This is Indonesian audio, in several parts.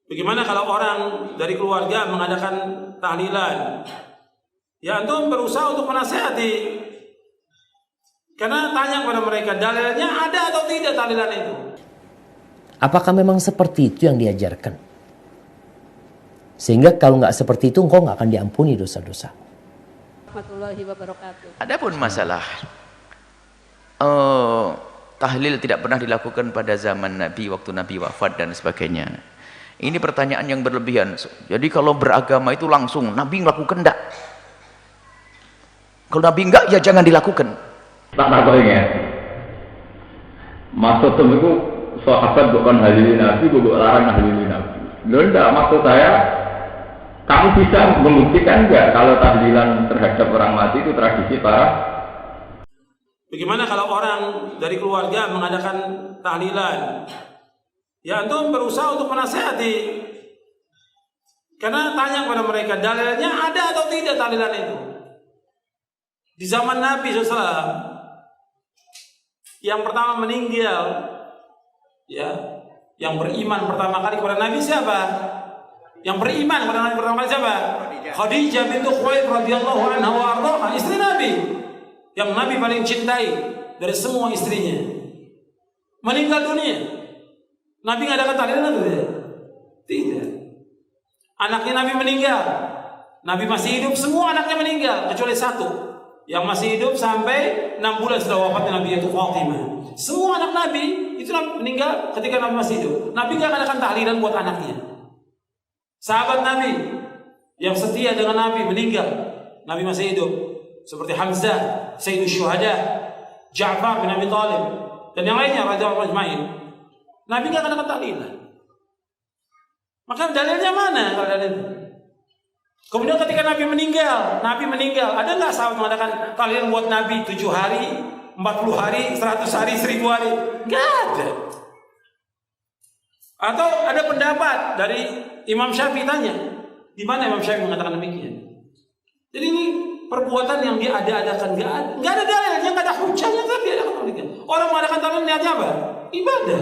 Bagaimana kalau orang dari keluarga mengadakan tahlilan? Ya antum berusaha untuk menasihati. Karena tanya kepada mereka, dalilnya ada atau tidak tahlilan itu? Apakah memang seperti itu yang diajarkan? Sehingga kalau nggak seperti itu, engkau nggak akan diampuni dosa-dosa. Warahmatullahi wabarakatuh. Adapun masalah tahlil tidak pernah dilakukan pada zaman Nabi, waktu Nabi wafat dan sebagainya. Ini pertanyaan yang berlebihan. Jadi kalau beragama itu langsung Nabi melakukan enggak? Kalau Nabi enggak, ya jangan dilakukan. Tak takoki ya. Maksud itu sahabat bukan halilin Nabi, bukan larang halilin Nabi. Loh enggak, maksud saya kamu bisa membuktikan enggak kalau tahlilan terhadap orang mati itu tradisi para. Bagaimana kalau orang dari keluarga mengadakan tahlilan? Ya antum berusaha untuk menasihati. Karena tanya kepada mereka, dalilnya ada atau tidak tahlilan itu? Di zaman Nabi SAW, yang pertama meninggal, ya, yang beriman pertama kali kepada Nabi siapa? Yang beriman kepada Nabi pertama kali siapa? Khadijah bintu Khuwailid radhiyallahu anha wa ardhaha, istri Nabi, yang Nabi paling cintai dari semua istrinya, meninggal dunia. Nabi nggak ada tahlilan atau tidak? Tidak. Anaknya Nabi meninggal, Nabi masih hidup, semua anaknya meninggal kecuali satu yang masih hidup sampai 6 bulan setelah wafatnya Nabi, yaitu Fatimah. Semua anak Nabi itu meninggal ketika Nabi masih hidup. Nabi nggak adakan tahlilan buat anaknya. Sahabat Nabi yang setia dengan Nabi meninggal, Nabi masih hidup, seperti Hamzah, Sayyidus Syuhada, Ja'far bin Abi Thalib, dan yang lainnya radhiyallahu anhum. Nabi nggak adakan tahlilan. Maka dalilnya mana kalau dalil? Kemudian ketika Nabi meninggal, ada nggak sahabat mengadakan tahlilan buat Nabi 7 hari, 40 hari, 100 hari, 1000 hari? Nggak ada. Atau ada pendapat dari Imam Syafi'i, tanya, di mana Imam Syafi'i mengatakan demikian? Jadi ini perbuatan yang dia ada-adakan, nggak ada dalilnya, nggak ada hujahnya, nggak ada demikian. Orang mengadakan tahlilan niatnya apa? Ibadah.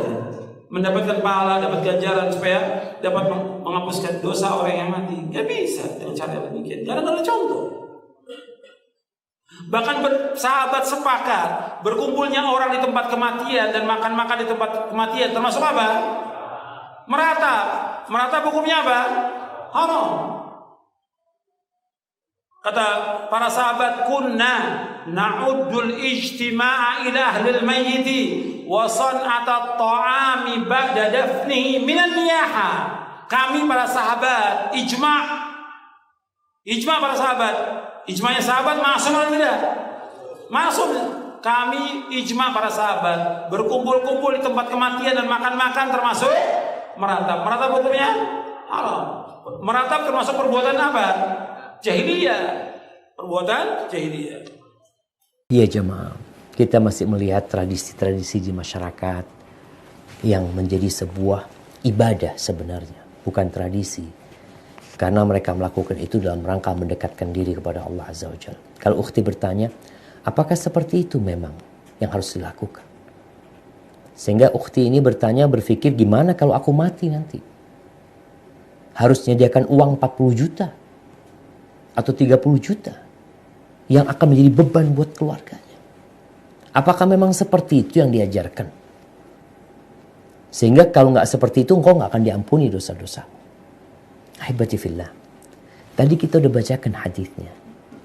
Mendapatkan pahala, dapat ganjaran supaya dapat menghapuskan dosa orang yang mati. Gak bisa dengan cara demikian. Karena ada contoh. Bahkan sahabat sepakat berkumpulnya orang di tempat kematian dan makan-makan di tempat kematian termasuk apa? Meratap. Meratap hukumnya apa? Haram. Kata para sahabat, kunna na'uddul ijtima'a ila ahlil mayyiti wa san'ata ta'ami ba'da dafnihi minan niyaha. Kami para sahabat ijma' para sahabat. Ijma'nya sahabat masuk atau tidak? Masuk. Kami ijma' para sahabat berkumpul-kumpul di tempat kematian dan makan-makan termasuk meratap. Meratap hukumnya haram. Meratap termasuk perbuatan apa? Jahiliyah. Perbuatan jahiliyah. Iya jemaah, kita masih melihat tradisi-tradisi di masyarakat yang menjadi sebuah ibadah sebenarnya, bukan tradisi. Karena mereka melakukan itu dalam rangka mendekatkan diri kepada Allah Azza wa Jalla. Kalau ukhti bertanya, apakah seperti itu memang yang harus dilakukan? Sehingga ukhti ini berpikir, gimana kalau aku mati nanti? Harus menyediakan uang 40 juta atau 30 juta yang akan menjadi beban buat keluarganya. Apakah memang seperti itu yang diajarkan? Sehingga kalau nggak seperti itu, engkau nggak akan diampuni dosa-dosa. Ahibati fillah. Tadi kita udah bacakan hadisnya.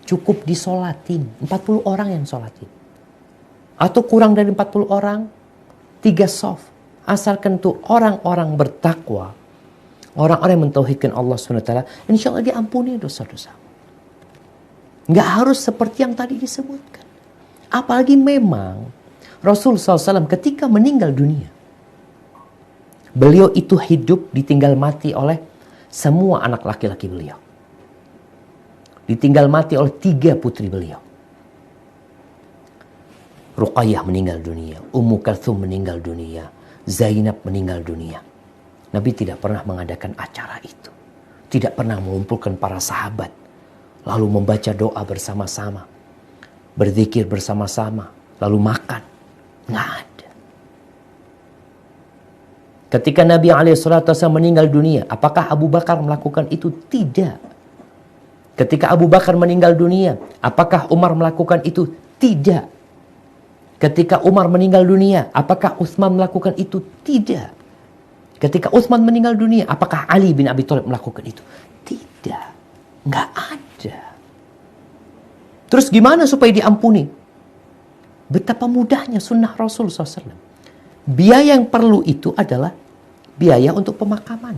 Cukup disolatin, 40 orang yang solatin. Atau kurang dari 40 orang, 3 shaf. Asalkan tuh orang-orang bertakwa, orang-orang yang mentauhidkan Allah SWT, insya Allah diampuni dosa-dosa. Nggak harus seperti yang tadi disebutkan. Apalagi memang Rasul SAW ketika meninggal dunia, beliau itu hidup ditinggal mati oleh semua anak laki-laki beliau. Ditinggal mati oleh 3 putri beliau. Ruqayyah meninggal dunia, Ummu Kalthum meninggal dunia, Zainab meninggal dunia. Nabi tidak pernah mengadakan acara itu. Tidak pernah mengumpulkan para sahabat lalu membaca doa bersama-sama, berzikir bersama-sama, lalu makan. Nggak ada. Ketika Nabi SAW meninggal dunia, apakah Abu Bakar melakukan itu? Tidak. Ketika Abu Bakar meninggal dunia, apakah Umar melakukan itu? Tidak. Ketika Umar meninggal dunia, apakah Utsman melakukan itu? Tidak. Ketika Utsman meninggal dunia, apakah Ali bin Abi Thalib melakukan itu? Tidak. Nggak ada. Terus gimana supaya diampuni? Betapa mudahnya sunnah Rasul SAW. Biaya yang perlu itu adalah biaya untuk pemakaman.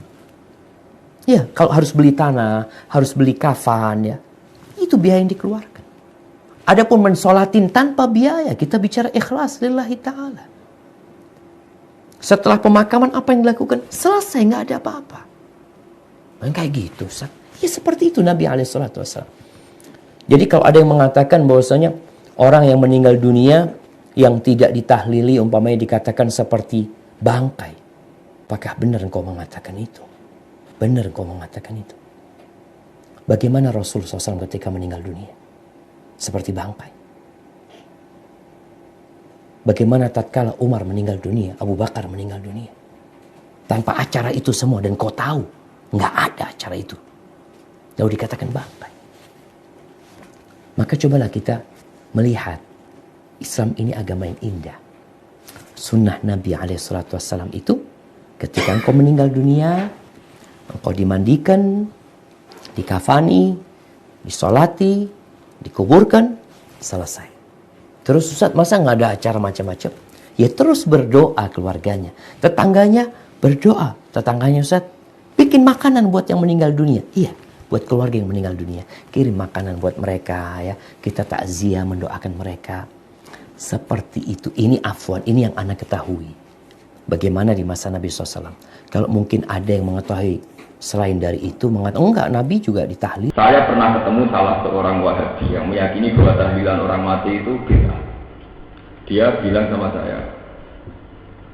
Ya, kalau harus beli tanah, harus beli kafan, ya, itu biaya yang dikeluarkan. Adapun mensolatin tanpa biaya, kita bicara ikhlas lillahi ta'ala. Setelah pemakaman apa yang dilakukan? Selesai, nggak ada apa-apa. Kayak gitu, Ustaz. Ya seperti itu Nabi SAW. Jadi kalau ada yang mengatakan bahwasanya orang yang meninggal dunia yang tidak ditahlili umpamanya dikatakan seperti bangkai. Apakah benar engkau mengatakan itu? Benar engkau mengatakan itu? Bagaimana Rasul SAW ketika meninggal dunia? Seperti bangkai. Bagaimana tatkala Umar meninggal dunia, Abu Bakar meninggal dunia? Tanpa acara itu semua, dan kau tahu nggak ada acara itu, lalu dikatakan bangkai. Maka cobalah kita melihat Islam ini agama yang indah. Sunnah Nabi SAW itu ketika engkau meninggal dunia, engkau dimandikan, dikafani, disolati, dikuburkan, selesai. Terus Ustaz, masa nggak ada acara macam-macam? Ya terus berdoa keluarganya, tetangganya berdoa, tetangganya Ustaz bikin makanan buat yang meninggal dunia. Iya, buat keluarga yang meninggal dunia, kirim makanan buat mereka, ya. Kita takziah mendoakan mereka. Seperti itu. Ini afwan, ini yang anak ketahui. Bagaimana di masa Nabi SAW? Kalau mungkin ada yang mengetahui selain dari itu, mengatakan enggak, Nabi juga ditahlil. Saya pernah ketemu salah seorang Wahabi yang meyakini bahwa tahlilan orang mati itu bid'ah. Dia bilang sama saya,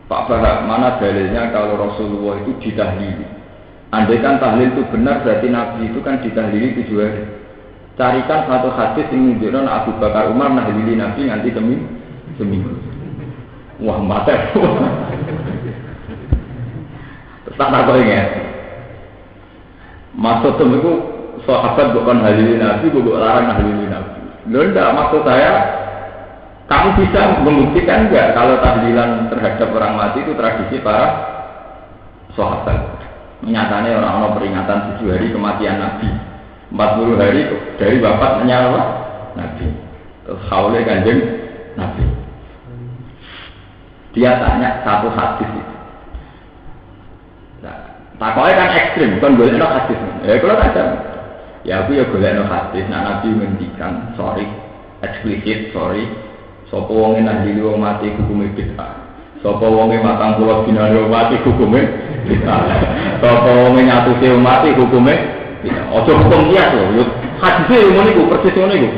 Pak Barak, mana dalilnya kalau Rasulullah itu ditahlili? Andai kan tahlil itu benar, berarti Nabi itu kan ditahlili 7 hari. Carikan satu hadis yang menunjukkan Abu Bakar Umar nahlili Nabi nanti seminggu. Wah, mati. Terus tak tahu ingat. Maksud itu sahabat bukan nahlili Nabi, bukan larang nahlili Nabi. Enggak, maksud saya, kamu bisa membuktikan enggak kalau tahlilan terhadap orang mati itu tradisi para sahabat? Nyatanya orang-orang peringatan 7 hari kematian Nabi, 40 hari dari wafatnya Nabi, terus haule kanjeng Nabi. Dia tanya satu hadis itu. Nah, takoknya kan ekstrim, bukan boleh no hadis. Ya kalau ada, ya aku ya boleh no hadis. Nah Nabi menghentikan, sorry, eksplisit, sorry. Sopo wonge nahlili wong mati hukume bid'ah. Sopo wonge matang kula dinane mati hukume bid'ah. Sopo wonge nyatuke wong mati hukume bid'ah. Ojo hukum kias lho. Hadise ngono iku persis ngono iku.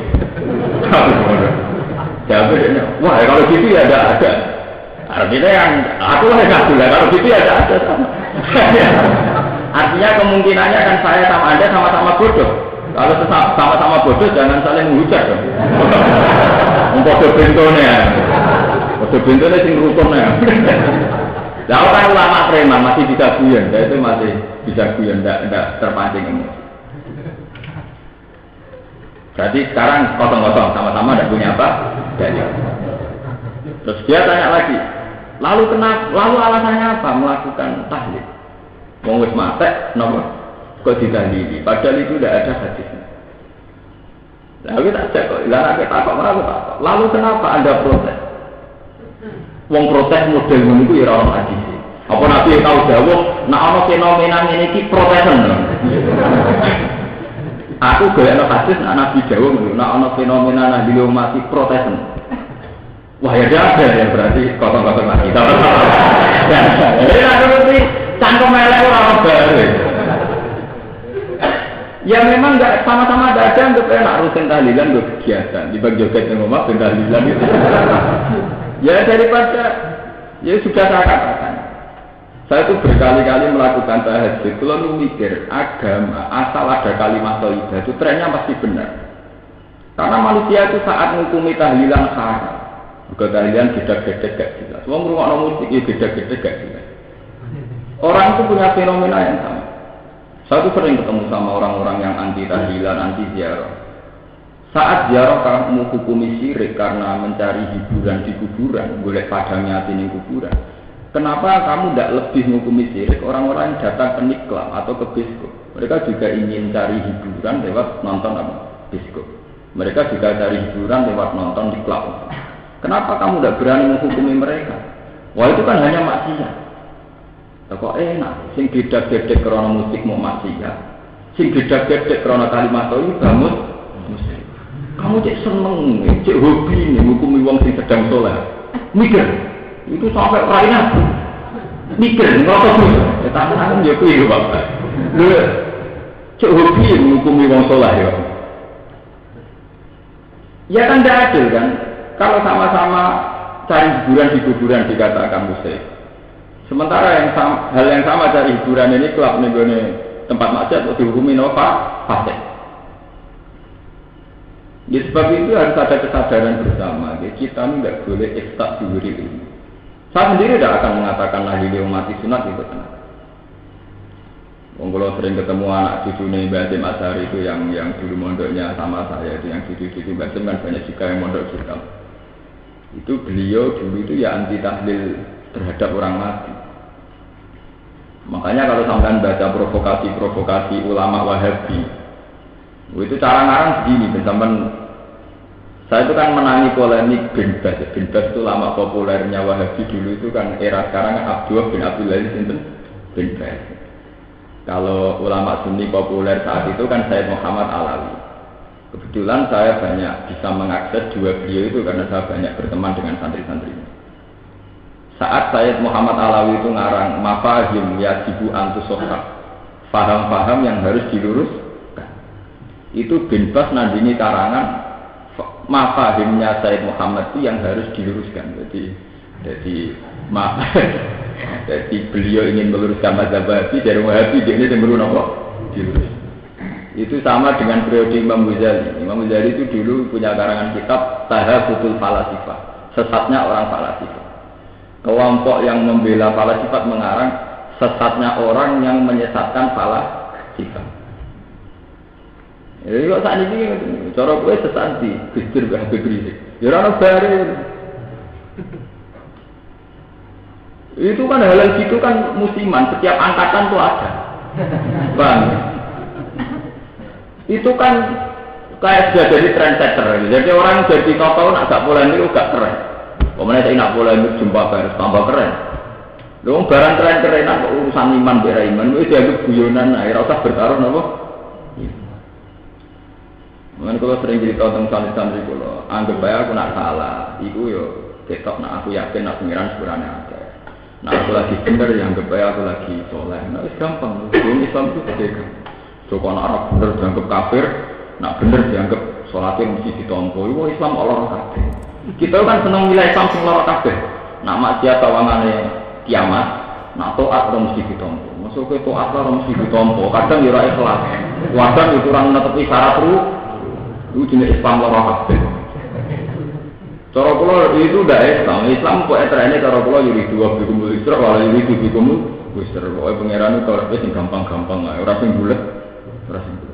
Jadi, wah kalau gitu ya ada. Artinya yang aku lah nggak gula. Kalau gitu ya ada. Artinya kemungkinannya kan saya sama Anda sama-sama bodoh. Kalau sama-sama bodoh jangan saling menghujat dong. Podo bentuknya, sing rukunnya. Lah orang ulama preman masih bisa guyon, itu masih bisa guyon, tidak terpancing emosi. Berarti sekarang kosong-kosong, sama-sama tidak punya apa? Tidak. Terus dia tanya lagi, lalu alasannya apa melakukan tahlil? Wong wis mate, napa kok ditahlili? Padahal itu tidak ada hadisnya. Lalu tak cek kok, lalu kenapa Anda protes? Wong protes model menunggu ya orang hadis. Apa Nabi tahu jawab? Nah ono fenomena ini ki protesan. Aku golek ono hadis, nah Nabi jawab, nah ono fenomena nabi mati protesan. Wah ya ada ya berarti kosong-kosong lagi. Jadi aku mesti cangkem elek orang baru. Ya memang nggak sama-sama ada untuk enak rutin tahlilan untuk kegiatan di bagi joget yang rumah tahlilan itu. Ya daripada ya sudah saya katakan, saya itu berkali-kali melakukan tahajud. Kalau mikir agama asal ada kalimat thayyibah itu trennya pasti benar. Karena manusia itu saat menghukumi tahlilan haram, juga tahlilan gede-gede gak jelas. Wong ngrungokno musik ya gede-gede gak jelas. Orang itu punya fenomena yang sama. Saya tuh sering ketemu sama orang-orang yang anti tahlilan, anti ziarah. Saat ziarah kamu hukumi syirik karena mencari hiburan di kuburan, boleh padangnya di kuburan. Kenapa kamu tidak lebih menghukumi syirik orang-orang yang datang ke niklam atau ke biskop? Mereka juga ingin cari hiburan lewat nonton apa? Biskop. Mereka juga cari hiburan lewat nonton niklam. Kenapa kamu tidak berani menghukumi mereka? Wah, itu kan hanya maksiat. Kok enak, sing beda-beda karena musik mau maksiat, sing beda-beda karena kalimat itu bangun musik. Kamu cek seneng, cek hobi nih, menghukumi wong sing sedang sholat. Mikir, itu sampai lainnya. Mikir, ngerokok dulu. Tangan dia kuih bapak. Lu cek hobi menghukumi wong sholat ya. Ya kan tidak adil kan? Kalau sama-sama cari hiburan di kuburan dikatakan musik. Sementara hal yang sama cari hiburan ini klub nih tempat maksiat untuk dihukumi apa? Fasik. Ya, sebab itu harus ada kesadaran bersama. Ya, kita tidak boleh ekstak diri ini. Saya sendiri tidak akan mengatakan lahir mati sunat itu kenapa? Kalau sering ketemu anak cucu nih Mbak Hasim Asyari itu yang dulu mondoknya sama saya itu yang cucu-cucu Mbak Hasim kan banyak juga yang mondok kita. Itu beliau dulu itu ya anti tahlil terhadap orang mati. Makanya kalau sampai baca provokasi ulama Wahabi, itu cara ngarang begini, teman. Saya itu kan menangi polemik bin Baz. Bin Baz itu lama populernya Wahabi dulu itu kan era sekarang kan Abdullah bin Abdul Aziz bin Baz. Kalau ulama Sunni populer saat itu kan Sayyid Muhammad Alawi. Kebetulan saya banyak bisa mengakses dua beliau itu karena saya banyak berteman dengan santri-santrinya. Saat Sayyid Muhammad Alawi itu ngarang mafahim yajibu antusohah, faham-faham yang harus diluruskan. Itu bin Baz nandini karangan mafahimnya Sayyid Muhammad itu yang harus diluruskan. Jadi beliau ingin meluruskan mazhab Wahabi dari Wahabi dia ini cenderung apa? Dilurus. Itu sama dengan periode Imam Ghazali. Imam Ghazali itu dulu punya karangan kitab Tahafutul Falasifah, sesatnya orang falasifah. Kelompok yang membela falasifat mengarang sesatnya orang yang menyesatkan falasifat. Jadi kok saat ini cara gue sesat sih, Gus Dur berisik. Ya orang baru. Itu kan hal itu kan musiman, setiap angkatan tuh ada. Bang. Itu kan kayak sudah jadi trendsetter. Jadi orang jadi tokoh agak polemik itu gak keren. Kemudian saya nak polemik jumpa pers tambah keren. Dong barang keren-kerenan urusan iman bera iman itu dianggap guyonan, akhirnya usah bertaruh napa? Mungkin kalau sering cerita tentang santri-santri kalau anggap baik aku nak salah, itu yo ketok nak aku yakin nak pengiran sebenarnya ada. Nah aku lagi bener yang anggap baik aku lagi soleh. Nah itu gampang, Islam itu beda. So kalau Arab bener dianggap kafir, nak bener dianggap sholatnya mesti ditompo. Itu Islam Allah kafir. Kita kan senang nilai Islam sing loro kabeh. Nak maksiat tawangane kiamat, nak taat ora mesti ditompo. Masuk ke taat ora mesti ditompo. Kadang ya ora ikhlas. Kadang itu kurang netepi syarat itu jenis Islam loro kabeh. Cara kula itu ndak Islam kok etrene cara kula yuri dua bikum isra wala yuri bikum wisra. Pokoke pangeran itu ora sing gampang-gampang ae, ora sing bulet, ora sing bulet.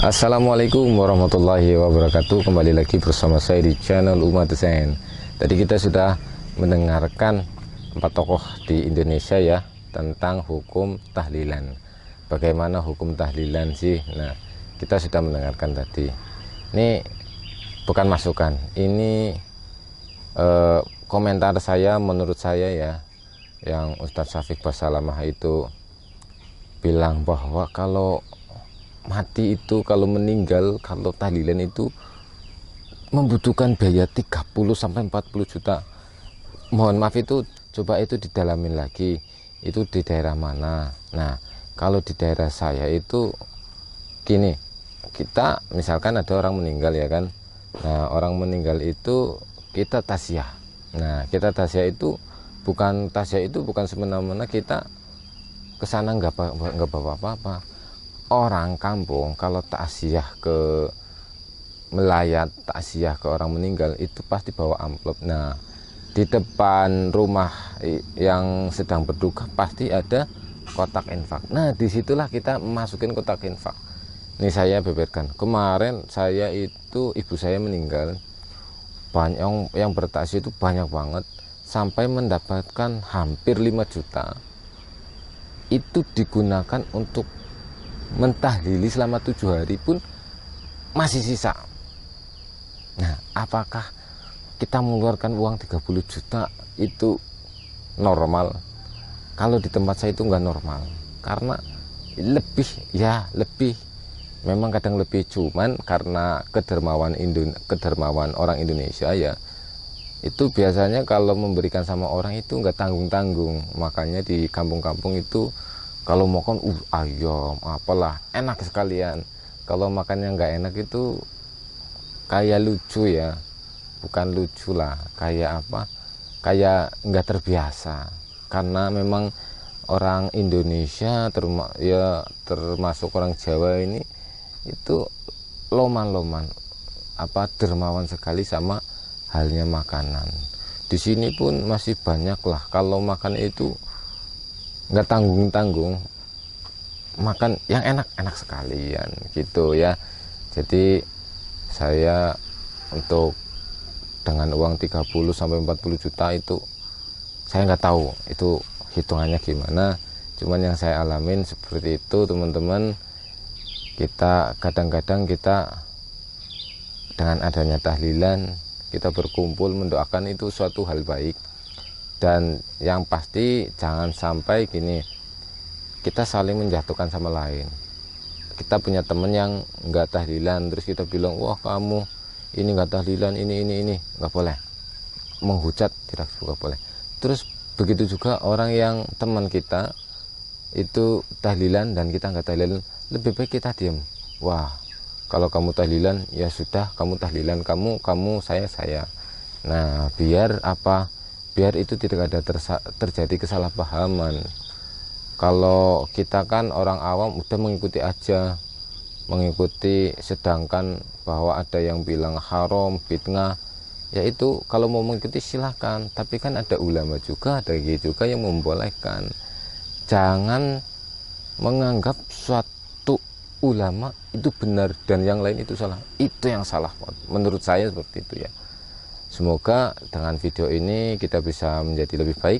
Assalamualaikum warahmatullahi wabarakatuh. Kembali lagi bersama saya di channel Umat Desain. Tadi kita sudah mendengarkan 4 tokoh di Indonesia ya tentang hukum tahlilan. Bagaimana hukum tahlilan sih? Nah, kita sudah mendengarkan tadi. Ini bukan masukan, ini komentar saya, menurut saya ya, yang Ustadz Syafiq Basalamah itu bilang bahwa kalau mati itu, kalau meninggal, kalau tahlilan itu membutuhkan biaya 30-40 juta. Mohon maaf itu, coba itu didalamin lagi, itu di daerah mana. Nah, kalau di daerah saya itu gini, kita misalkan ada orang meninggal ya kan. Nah, orang meninggal itu kita tasyah. Nah, kita tasyah itu bukan semena-mena kita kesana nggak bawa apa-apa. Orang kampung kalau tasyah ke melayat, tasyah ke orang meninggal itu pasti bawa amplop. Nah, di depan rumah yang sedang berduka pasti ada kotak infak. Nah, disitulah kita masukin kotak infak. Ini saya beberkan. Kemarin saya itu ibu saya meninggal, banyak yang bertaksi itu banyak banget, sampai mendapatkan hampir 5 juta. Itu digunakan untuk mentahlili selama 7 hari pun masih sisa. Nah, apakah kita mengeluarkan uang 30 juta itu normal? Kalau di tempat saya itu nggak normal, karena lebih memang kadang lebih, cuman karena kedermawan orang Indonesia ya, itu biasanya kalau memberikan sama orang itu nggak tanggung-tanggung. Makanya di kampung-kampung itu kalau makan ayam apalah enak sekalian. Kalau makannya nggak enak itu kayak lucu ya, bukan lucu lah, kayak apa, kayak nggak terbiasa. Karena memang orang Indonesia termasuk orang Jawa ini itu loman dermawan sekali sama halnya makanan. Di sini pun masih banyak lah, kalau makan itu nggak tanggung-tanggung, makan yang enak-enak sekalian gitu ya. Jadi saya untuk dengan uang 30 sampai 40 juta itu saya nggak tahu itu hitungannya gimana, cuman yang saya alamin seperti itu teman-teman. Kita kadang-kadang kita dengan adanya tahlilan kita berkumpul mendoakan itu suatu hal baik. Dan yang pasti jangan sampai gini, kita saling menjatuhkan sama lain. Kita punya teman yang nggak tahlilan terus kita bilang, wah kamu ini nggak tahlilan, ini nggak boleh. Menghujat tidak juga boleh. Terus begitu juga orang yang teman kita itu tahlilan dan kita nggak tahlilan, lebih baik kita diam. Wah, kalau kamu tahlilan ya sudah, kamu tahlilan, kamu saya. Nah, biar apa? Biar itu tidak ada terjadi kesalahpahaman. Kalau kita kan orang awam udah mengikuti aja, sedangkan bahwa ada yang bilang haram, fitnah, ya itu kalau mau mengikuti silahkan. Tapi kan ada ulama juga, ada juga yang membolehkan. Jangan menganggap suatu ulama itu benar dan yang lain itu salah. Itu yang salah menurut saya, seperti itu ya. Semoga dengan video ini kita bisa menjadi lebih baik.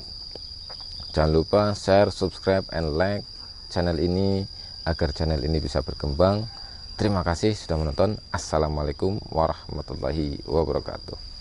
Jangan lupa share, subscribe, and like channel ini agar channel ini bisa berkembang. Terima kasih sudah menonton. Assalamualaikum warahmatullahi wabarakatuh.